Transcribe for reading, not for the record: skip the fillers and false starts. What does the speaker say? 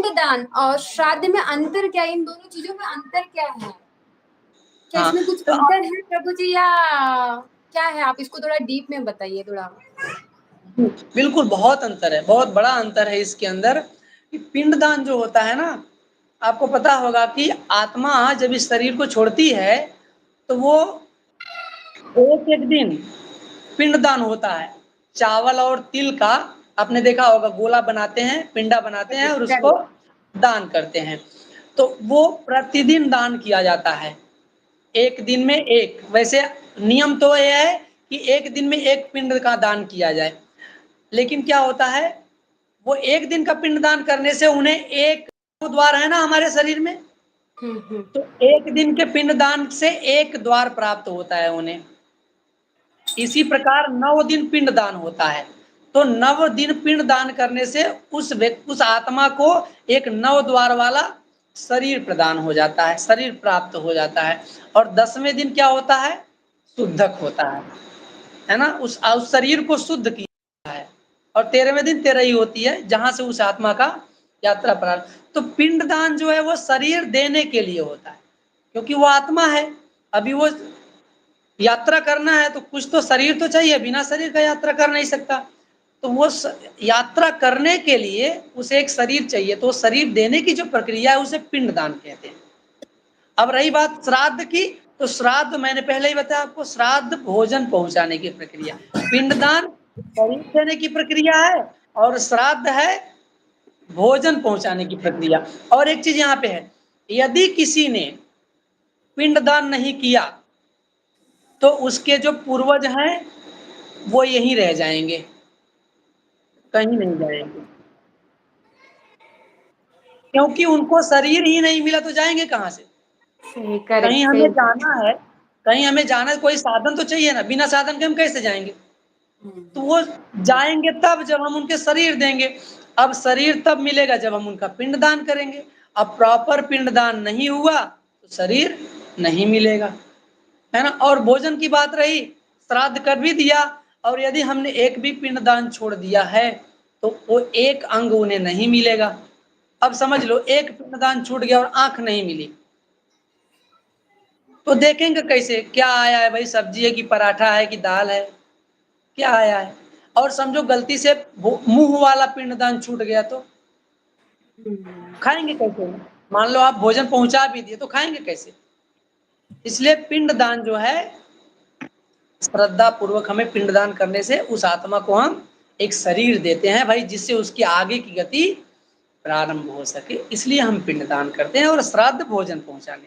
पिंडदान और श्राद्ध में अंतर क्या है? इन दोनों चीजों में अंतर क्या है? क्या हाँ, इसमें कुछ तो अंतर है प्रभु जी, या क्या है? आप इसको थोड़ा डीप में बताइए थोड़ा। बिल्कुल बहुत अंतर है, बहुत बड़ा अंतर है इसके अंदर कि पिंडदान जो होता है ना, आपको पता होगा कि आत्मा जब इस शरीर को छोड़ती है तो वो एक एक दिन पिंडदान होता है। चावल और तिल का आपने देखा होगा, गोला बनाते हैं, पिंडा बनाते हैं और उसको राइट। दान करते हैं। तो वो प्रतिदिन दान किया जाता है, एक दिन में एक। वैसे नियम तो यह है कि एक दिन में एक पिंड का दान किया जाए, लेकिन क्या होता है, वो एक दिन का पिंडदान करने से उन्हें एक द्वार है ना हमारे शरीर में, तो एक दिन के पिंडदान से एक द्वार प्राप्त होता है उन्हें। इसी प्रकार 9 दिन पिंडदान होता है, तो 9 दिन पिंडदान करने से उस आत्मा को एक 9 द्वार वाला शरीर प्रदान हो जाता है, शरीर प्राप्त हो जाता है। और 10वें दिन क्या होता है, शुद्धक होता है ना, उस शरीर को शुद्ध किया है। और 13वें दिन तेरही होती है, जहां से उस आत्मा का यात्रा प्रारंभ। तो पिंडदान जो है वो शरीर देने के लिए होता है, क्योंकि वो आत्मा है, अभी वो यात्रा करना है तो कुछ तो शरीर तो चाहिए, बिना शरीर का यात्रा कर नहीं सकता। तो वो यात्रा करने के लिए उसे एक शरीर चाहिए, तो शरीर देने की जो प्रक्रिया है उसे पिंडदान कहते हैं। अब रही बात श्राद्ध की, तो श्राद्ध मैंने पहले ही बताया आपको, श्राद्ध भोजन पहुंचाने की प्रक्रिया, पिंडदान शरीर देने की प्रक्रिया है, और श्राद्ध है भोजन पहुंचाने की प्रक्रिया। और एक चीज यहाँ पे है, यदि किसी ने पिंडदान नहीं किया तो उसके जो पूर्वज हैं वो यहीं रह जाएंगे, कहीं नहीं जाएंगे, क्योंकि उनको शरीर ही नहीं मिला तो जाएंगे कहाँ से। सही, कहीं करेक्ट, हमें सही। जाना है, कहीं हमें जाना है, कोई साधन तो चाहिए ना, बिना साधन के हम कैसे जाएंगे। तो वो जाएंगे तब जब हम उनके शरीर देंगे। अब शरीर तब मिलेगा जब हम उनका पिंडदान करेंगे। अब प्रॉपर पिंडदान नहीं हुआ तो शरीर नहीं मिलेगा, है ना। और भोजन की बात रही, श्राद्ध कर भी दिया, और यदि हमने एक भी पिंडदान छोड़ दिया है तो वो एक अंग उन्हें नहीं मिलेगा। अब समझ लो, एक पिंडदान छूट गया और आंख नहीं मिली, तो देखेंगे कैसे क्या आया है भाई, सब्जी है कि पराठा है कि दाल है, क्या आया है। और समझो गलती से मुंह वाला पिंडदान छूट गया तो खाएंगे कैसे। मान लो आप भोजन पहुंचा भी दिए तो खाएंगे कैसे। इसलिए पिंडदान जो है, श्रद्धा पूर्वक हमें पिंडदान करने से उस आत्मा को हम एक शरीर देते हैं भाई, जिससे उसकी आगे की गति प्रारंभ हो सके, इसलिए हम पिंडदान करते हैं। और श्राद्ध भोजन पहुंचाने